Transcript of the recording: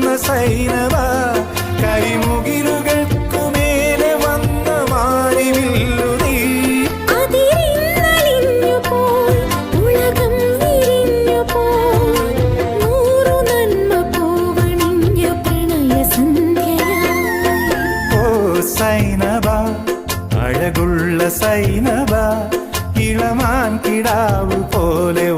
വന്ന സൈനവ കരിമുകിലുകൾക്കു മേലെ വന്ന മാരിവില്ലു നീ സൈനബ അഴകുള്ള സൈനബ ഇളമാൻ കിടാവു പോലെ